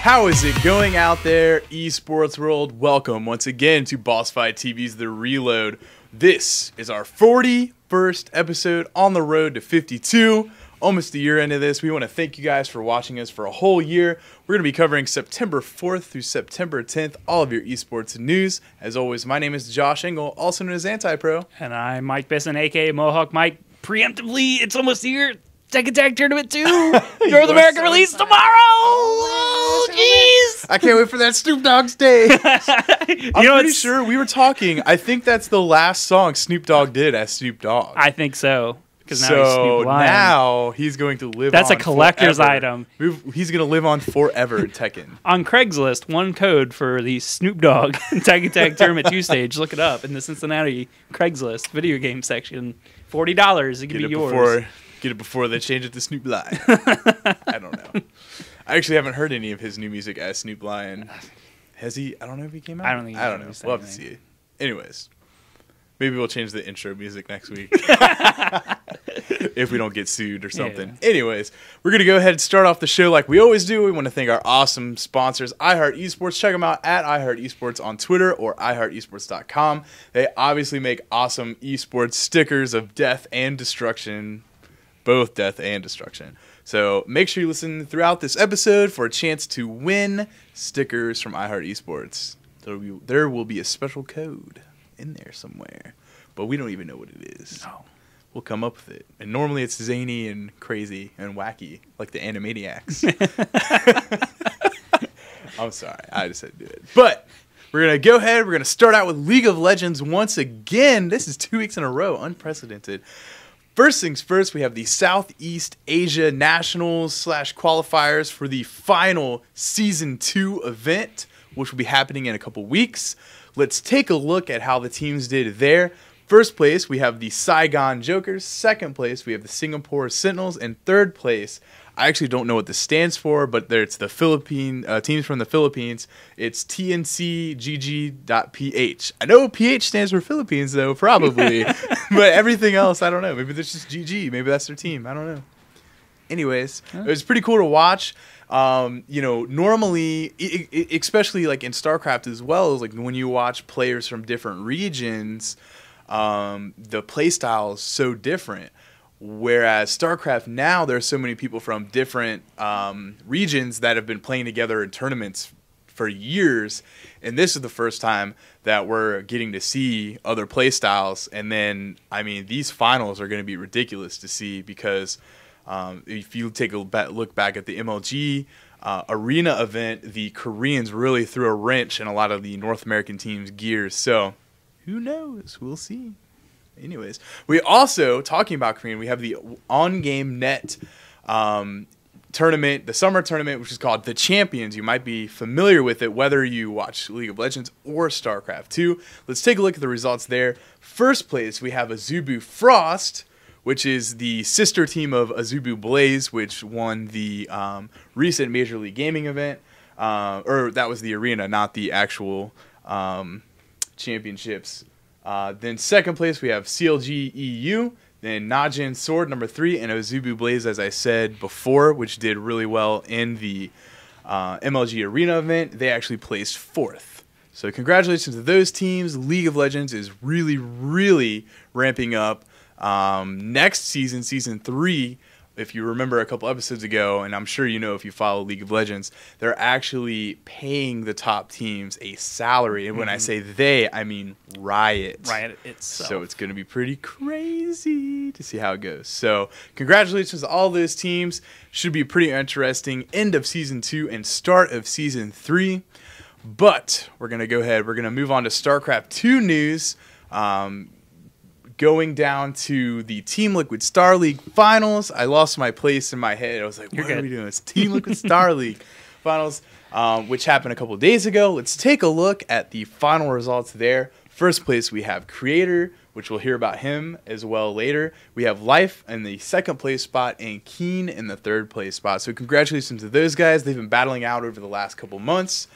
How is it going out there, esports world? Welcome once again to BossFightTV's The Reload. This is our 41st episode on the road to 52. Almost a year into this. We want to thank you guys for watching us for a whole year. We're going to be covering September 4th through September 10th, all of your esports news. As always, my name is Josh Engel, also known as Anti-Pro. And I'm Mike Bisson, a.k.a. Mohawk Mike. Preemptively, it's almost a year. Tech Attack Tournament 2, North America release tomorrow! Oh, jeez! I can't wait for that Snoop Dogg's day. I'm pretty sure we were talking. I think that's the last song Snoop Dogg did as Snoop Dogg. I think so. Because now so he's Snoop Lion. Now he's going to live That's on a collector's forever. item. He's going to live on forever in Tekken. On Craigslist, one code for the Snoop Dogg Tech Attack Tournament 2 stage. Look it up in the Cincinnati Craigslist video game section. $40. It could be yours. Get it before they change it to Snoop Lion. I don't know. I actually haven't heard any of his new music as Snoop Lion. Has he? I don't know if he came out. I don't think. I don't know. We'll have to see. Anyways, maybe we'll change the intro music next week if we don't get sued or something. Yeah. Anyways, we're gonna go ahead and start off the show like we always do. We want to thank our awesome sponsors, iHeart Esports. Check them out at iHeart Esports on Twitter or iHeartEsports.com. They obviously make awesome esports stickers of death and destruction. Both death and destruction. So make sure you listen throughout this episode for a chance to win stickers from iHeart Esports. There will be a special code in there somewhere, but we don't even know what it is. No. We'll come up with it. And normally it's zany and crazy and wacky, like the Animaniacs. I'm sorry. I just had to do it. But we're going to go ahead. We're going to start out with League of Legends once again. This is 2 weeks in a row. Unprecedented. First things first, we have the Southeast Asia Nationals / Qualifiers for the final Season 2 event, which will be happening in a couple weeks. Let's take a look at how the teams did there. First place, we have the Saigon Jokers. Second place, we have the Singapore Sentinels. And third place, I actually don't know what this stands for, but it's the Philippine teams from the Philippines. It's TNCGG.PH. I know PH stands for Philippines, though, probably. But everything else, I don't know. Maybe there's just GG. Maybe that's their team. I don't know. Anyways, it was pretty cool to watch. You know, normally, especially like in Starcraft as well, is like when you watch players from different regions, the play style is so different. Whereas StarCraft now, there are so many people from different regions that have been playing together in tournaments for years, and this is the first time that we're getting to see other play styles. And then, I mean, these finals are going to be ridiculous to see because if you take a look back at the MLG arena event, the Koreans really threw a wrench in a lot of the North American teams' gears. So who knows? We'll see. Anyways, we also, talking about Korean, we have the on-game net tournament, the summer tournament, which is called The Champions. You might be familiar with it, whether you watch League of Legends or StarCraft 2. Let's take a look at the results there. First place, we have Azubu Frost, which is the sister team of Azubu Blaze, which won the recent Major League Gaming event. Or that was the arena, not the actual championships. Then second place, we have CLG EU. Then Najin Sword, number 3, and Azubu Blaze, as I said before, which did really well in the MLG Arena event. They actually placed 4th. So congratulations to those teams. League of Legends is really, really ramping up. Next season, Season 3, if you remember a couple episodes ago, and I'm sure you know if you follow League of Legends, they're actually paying the top teams a salary. And when I say they, I mean Riot. Riot itself. So it's going to be pretty crazy to see how it goes. So congratulations to all those teams. Should be pretty interesting. End of Season 2 and start of Season 3. But we're going to go ahead. We're going to move on to StarCraft 2 news. Going down to the Team Liquid Star League finals. I lost my place in my head. I was like, what are we doing? It's Team Liquid Star League finals, which happened a couple of days ago. Let's take a look at the final results there. First place, we have Creator, which we'll hear about him as well later. We have Life in the second place spot and Keen in the third place spot. So congratulations to those guys. They've been battling out over the last couple months.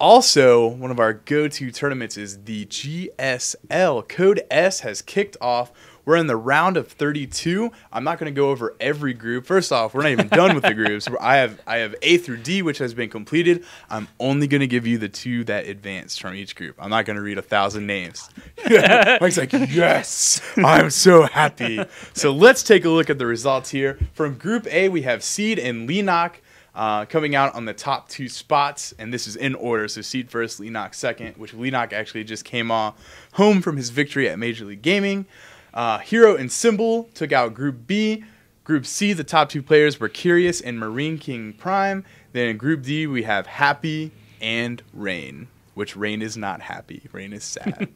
Also, one of our go-to tournaments is the GSL Code S has kicked off. We're in the round of 32. I'm not going to go over every group. First off, we're not even done with the groups. I have A through D, which has been completed. I'm only going to give you the 2 that advanced from each group. I'm not going to read 1,000 names. Mike's like, yes, I'm so happy. So let's take a look at the results here. From Group A, we have Seed and Leenock coming out on the top 2 spots, and this is in order. So Seed first, Leenock second, which Leenock actually just came home from his victory at Major League Gaming. Hero and Symbol took out Group B. Group C, the top 2 players were Curious and Marine King Prime. Then in Group D, we have Happy and Rain, which Rain is not happy. Rain is sad.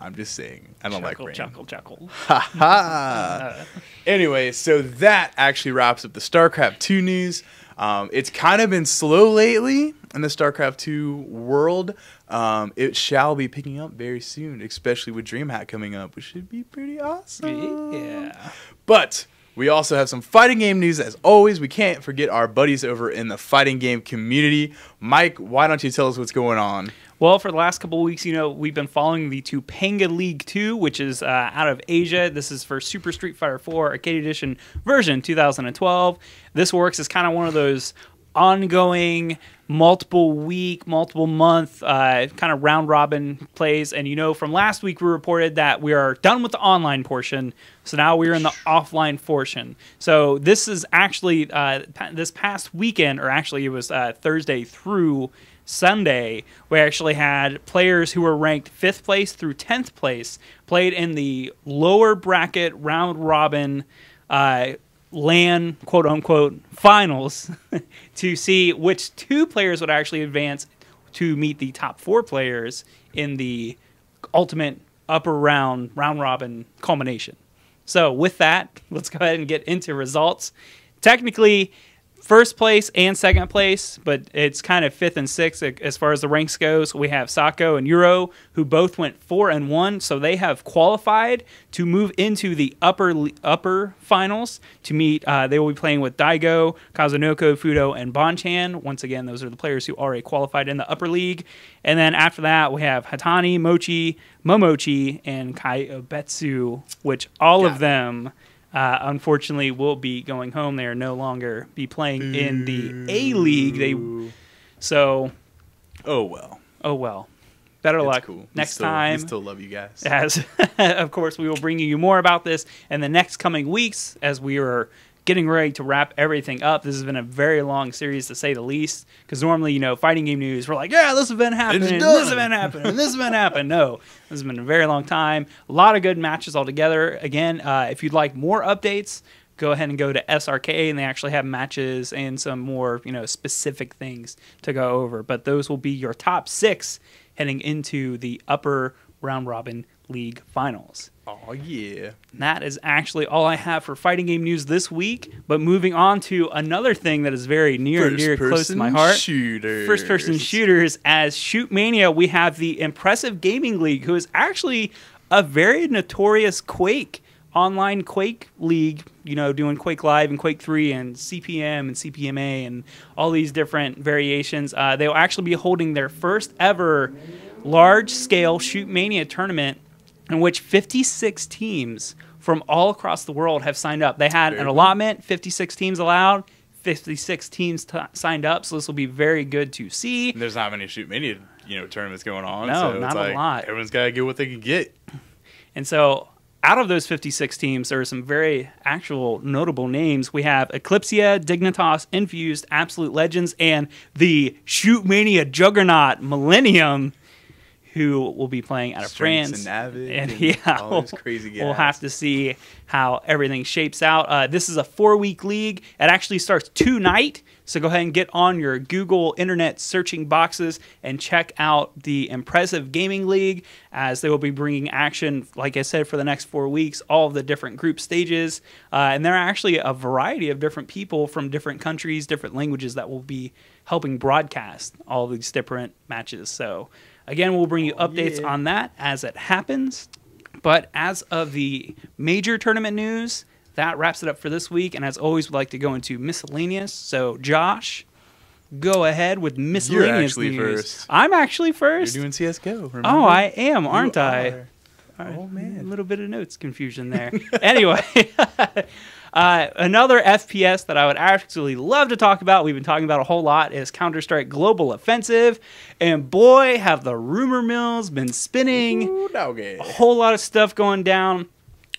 I'm just saying. I don't like Rain. Chuckle. Ha ha. Anyway, so that actually wraps up the StarCraft 2 news. It's kind of been slow lately in the StarCraft 2 world. It shall be picking up very soon, especially with DreamHack coming up, which should be pretty awesome. Yeah. But we also have some fighting game news. As always, we can't forget our buddies over in the fighting game community. Mike, why don't you tell us what's going on? Well, for the last couple of weeks, we've been following the Topanga League 2, which is out of Asia. This is for Super Street Fighter 4 Arcade Edition version 2012. This works as kind of one of those ongoing, multiple week, multiple month kind of round robin plays. And from last week we reported that we are done with the online portion, so now we're in the offline portion. So this is actually this past weekend, or actually it was Thursday through Sunday, we actually had players who were ranked 5th place through 10th place played in the lower bracket round robin LAN quote unquote finals to see which 2 players would actually advance to meet the top 4 players in the ultimate upper round robin culmination. So with that, let's go ahead and get into results. Technically, 1st place and 2nd place, but it's kind of 5th and 6th as far as the ranks goes. We have Sako and Euro, who both went 4-1, so they have qualified to move into the upper finals to meet. They will be playing with Daigo, Kazunoko, Fudo, and Bonchan. Once again, those are the players who already qualified in the upper league. And then after that, we have Hatani, Mochi, Momochi, and Kai Obetsu, which all of them unfortunately will be going home. They are no longer be playing in the A League. Oh well. Better luck cool. next time. We still love you guys. As of course, we will bring you more about this in the next coming weeks as we are getting ready to wrap everything up. This has been a very long series, to say the least, because normally, fighting game news, we're like, yeah, this event happened, this event happened, and this event happened. No, this has been a very long time. A lot of good matches altogether. Again, if you'd like more updates, go ahead and go to SRK, and they actually have matches and some more, specific things to go over. But those will be your top 6 heading into the upper round robin league finals. Oh yeah. And that is actually all I have for fighting game news this week. But moving on to another thing that is very near and dear close to my heart. First person shooters. As Shootmania, we have the Impressive Gaming League, who is actually a very notorious Quake online Quake league, doing Quake Live and Quake 3 and CPM and CPMA and all these different variations. They will actually be holding their first ever large-scale Shootmania tournament in which 56 teams from all across the world have signed up. They had an allotment, 56 teams allowed, 56 teams signed up, so this will be very good to see. And there's not many Shootmania, tournaments going on. No, so not it's a lot. Everyone's got to get what they can get. And so out of those 56 teams, there are some very actual notable names. We have Eclipsia, Dignitas, Infused, Absolute Legends, and the Shootmania juggernaut Millennium, who will be playing out of France. And Avid and all those crazy guys. We'll have to see how everything shapes out. This is a 4-week league. It actually starts tonight, so go ahead and get on your Google Internet searching boxes and check out the Impressive Gaming League, as they will be bringing action, like I said, for the next 4 weeks, all of the different group stages. And there are actually a variety of different people from different countries, different languages that will be helping broadcast all of these different matches. So again, we'll bring you updates on that as it happens. But as of the major tournament news, that wraps it up for this week. And as always, we'd like to go into miscellaneous. So, Josh, go ahead with miscellaneous news. First. I'm actually first. You're doing CSGO, remember? Oh, I am, aren't I? Oh, man. A little bit of notes confusion there. Anyway, another FPS that I would actually love to talk about, we've been talking about a whole lot, is Counter-Strike Global Offensive. And boy, have the rumor mills been spinning. Ooh, a whole lot of stuff going down.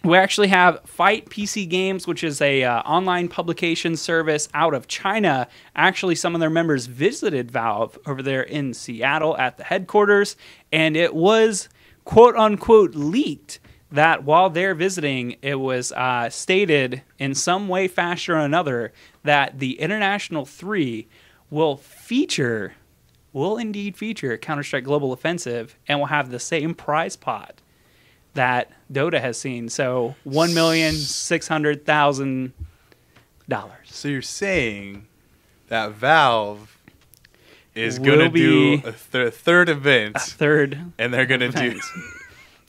We actually have Fight PC Games, which is a online publication service out of China. Actually, some of their members visited Valve over there in Seattle at the headquarters, and it was quote-unquote leaked that while they're visiting, it was stated in some way, fashion, or another that the International 3 will indeed feature Counter-Strike Global Offensive and will have the same prize pot that Dota has seen. So $1,600,000. So you're saying that Valve is going to do a third event. And they're going to do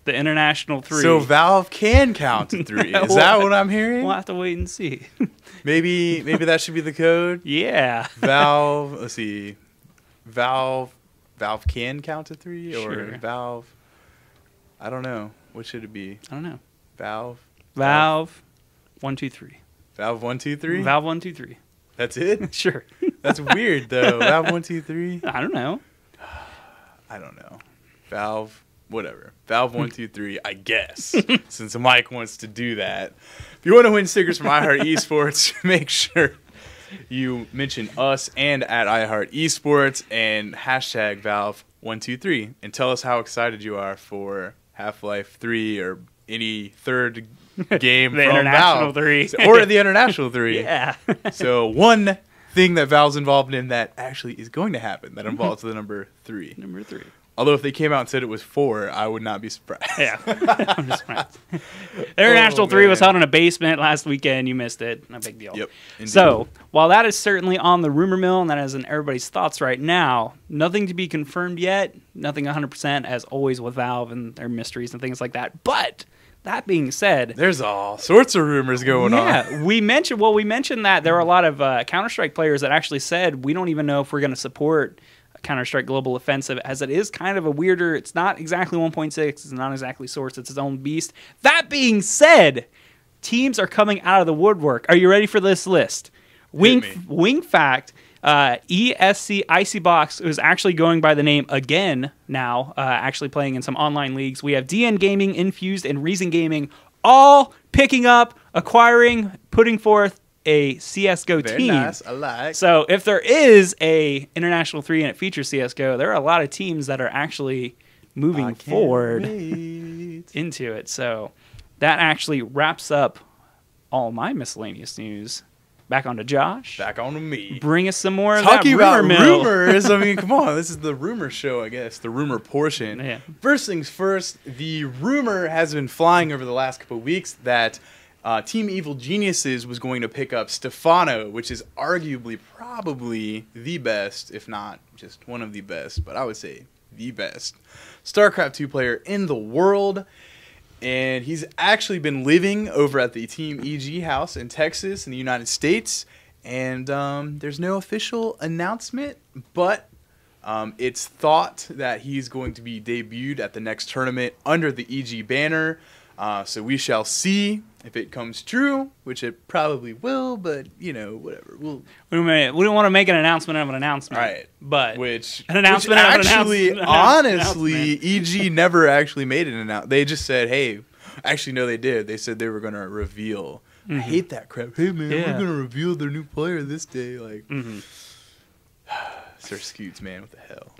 the International 3. So Valve can count to 3. Is that what I'm hearing? We'll have to wait and see. Maybe that should be the code. Yeah. Valve, let's see. Valve can count to 3 or Sure. Valve, I don't know. What should it be? I don't know. Valve 1, 2, 3. Valve 1, 2, 3? Valve 1, 2, 3. That's it? Sure. That's weird though. Valve 1, 2, 3? I don't know. I don't know. Valve, whatever. Valve 1, 2, 3, I guess. Since Mike wants to do that. If you want to win stickers from iHeart Esports, make sure you mention us and at iHeart Esports and hashtag Valve 1, 2, 3 and tell us how excited you are for Half-Life 3 or any third game The from International Valve. 3. Or the International 3. Yeah. So one thing that Valve's involved in that actually is going to happen that involves the number 3. Number 3. Although if they came out and said it was 4, I would not be surprised. Yeah. I'm just surprised. International 3 was man. held in a basement last weekend. You missed it. No big deal. Yep. Indeed. So, while that is certainly on the rumor mill and that is in everybody's thoughts right now, nothing to be confirmed yet. Nothing 100%, as always with Valve and their mysteries and things like that. But that being said, there's all sorts of rumors going on. Yeah, we mentioned that there were a lot of Counter-Strike players that actually said we don't even know if we're going to support Counter-Strike Global Offensive, as it is kind of a weirder, it's not exactly 1.6, it's not exactly Source, it's its own beast. That being said, teams are coming out of the woodwork. Are you ready for this list? Wing Fact, ESC Icy Box is actually going by the name again now, actually playing in some online leagues. We have DN Gaming, Infused, and Reason Gaming all picking up, acquiring, putting forth a CSGO Very team. nice. I like. So if there is a International 3 and it features CSGO, there are a lot of teams that are actually moving forward into it. So that actually wraps up all my miscellaneous news. Back on to Josh. Back on to me. Bring us some more Talking of that rumor about mill. rumors, I mean, come on. This is the rumor show, I guess. The rumor portion. Yeah. First things first, the rumor has been flying over the last couple of weeks that Team Evil Geniuses was going to pick up Stefano, which is arguably probably the best, if not just one of the best, but I would say the best StarCraft 2 player in the world. And he's actually been living over at the Team EG house in Texas in the United States. And there's no official announcement, but it's thought that he's going to be debuted at the next tournament under the EG banner. So we shall see if it comes true, which it probably will, but, you know, whatever. We don't want to make an announcement of an announcement. Right. But an announcement of an actually, announcement. honestly, EG never actually made an announcement. They just said, hey, actually, no, they did. They said they were going to reveal. I hate that crap. Hey, man, we're going to reveal their new player this day. Like, Sir Scoots, man, what the hell?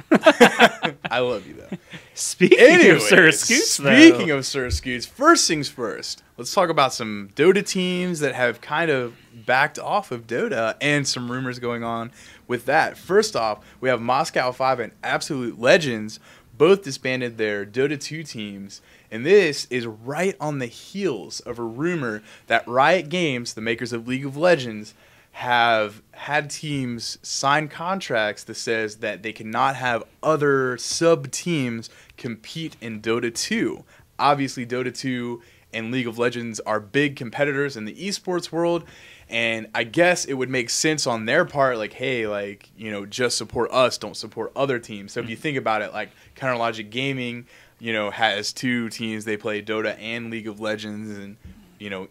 I love you, though. Speaking of Sir Scoots, speaking of Sir Scoots, first things first, let's talk about some Dota teams that have kind of backed off of Dota and some rumors going on with that. First off, we have Moscow 5 and Absolute Legends both disbanded their Dota 2 teams, and this is right on the heels of a rumor that Riot Games, the makers of League of Legends, have had teams sign contracts that says that they cannot have other sub-teams compete in Dota 2. Obviously, Dota 2 and League of Legends are big competitors in the esports world, and I guess it would make sense on their part, like, hey, like, you know, just support us, don't support other teams. So if you think about it, like, Counter Logic Gaming, has two teams. They play Dota and League of Legends, and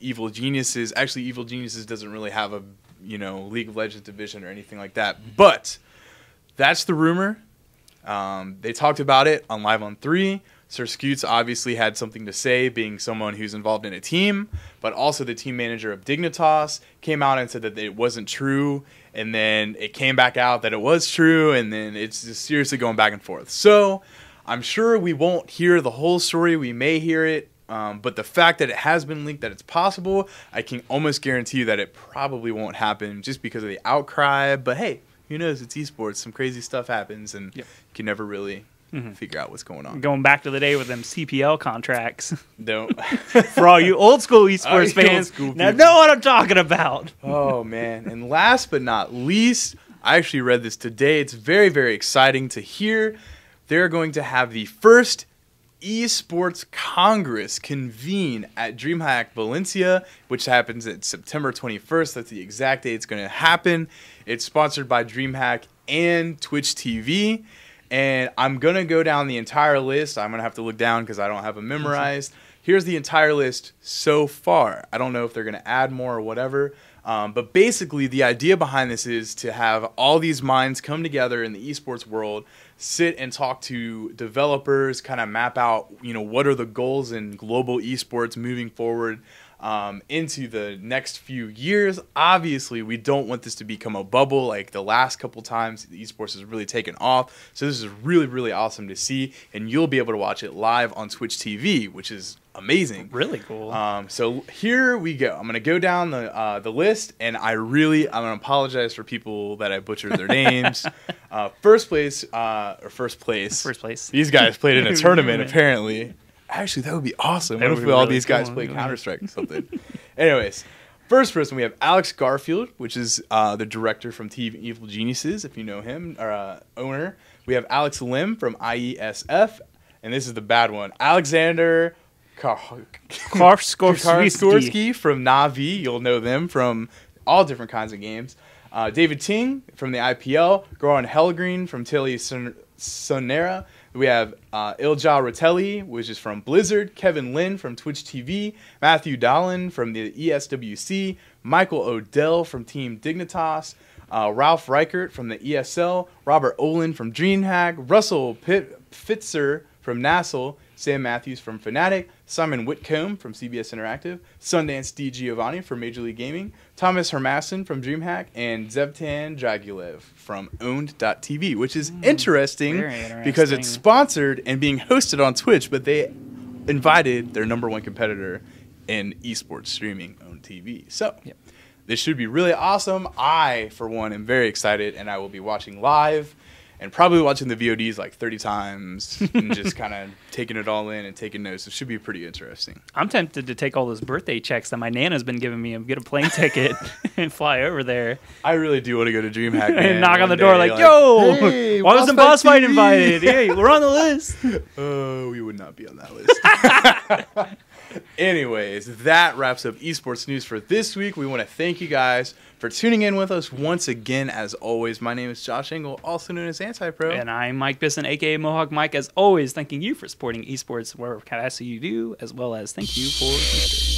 Evil Geniuses. Actually, Evil Geniuses doesn't really have a League of Legends division or anything like that. But that's the rumor. They talked about it on Live on 3. Sir Scoots obviously had something to say, being someone who's involved in a team, but also the team manager of Dignitas came out and said that it wasn't true, and then it came back out that it was true, and then it's just seriously going back and forth. So I'm sure we won't hear the whole story. We may hear it, but the fact that it has been leaked, that it's possible, I can almost guarantee you that it probably won't happen just because of the outcry. But hey, who knows? It's esports. Some crazy stuff happens, and you can never really figure out what's going on. Going back to the day with them CPL contracts. Don't. For all you old school esports fans, now know what I'm talking about. Oh, man. And last but not least, I actually read this today. It's very, very exciting to hear. They're going to have the first esports congress convene at DreamHack Valencia, which happens at September 21st. That's the exact date it's going to happen. It's sponsored by DreamHack and Twitch TV. And I'm going to go down the entire list. I'm going to have to look down because I don't have it memorized. Here's the entire list so far. I don't know if they're going to add more or whatever. But basically, the idea behind this is to have all these minds come together in the esports world, sit and talk to developers, kind of map out, what are the goals in global esports moving forward into the next few years. Obviously, we don't want this to become a bubble like the last couple times the esports has really taken off. So this is really, really awesome to see, and you'll be able to watch it live on Twitch TV, which is amazing. Really cool. So here we go. I'm going to go down the list, and I'm going to apologize for people that I butchered their names. First place. These guys played in a tournament, apparently. Actually, that would be awesome. What if all these guys play Counter-Strike or something? Anyways, first person, we have Alex Garfield, which is the director from Team Evil Geniuses, if you know him, or owner. We have Alex Lim from IESF, and this is the bad one. Alexander Karskorsky from Na'Vi. You'll know them from all different kinds of games. David Ting from the IPL. Goran Helgreen from Tilly Sonera. We have Ilja Rotelli, which is from Blizzard. Kevin Lin from Twitch TV. Matthew Dallin from the ESWC. Michael Odell from Team Dignitas. Ralph Reichert from the ESL. Robert Olin from DreamHack. Russell Fitzer from Nassel. Sam Matthews from Fnatic, Simon Whitcomb from CBS Interactive, Sundance D. Giovanni from Major League Gaming, Thomas Hermason from DreamHack, and Zevtan Dragulev from Owned.tv, which is interesting because it's sponsored and being hosted on Twitch, but they invited their number one competitor in esports streaming, Owned TV. So this should be really awesome. I, for one, am very excited, and I will be watching live. And probably watching the VODs like 30 times and just kind of taking it all in and taking notes. It should be pretty interesting. I'm tempted to take all those birthday checks that my Nana's been giving me and get a plane ticket and fly over there. I really do want to go to DreamHack, man. And knock on the door like, yo, hey, why wasn't Boss Fight invited? Hey, we're on the list. Oh, we would not be on that list. Anyways, that wraps up esports news for this week. We want to thank you guys for tuning in with us once again. As always, my name is Josh Engel, also known as Anti-Pro. And I'm Mike Bisson, a.k.a. Mohawk Mike. As always, thanking you for supporting esports wherever you do, as well as thank you for listening.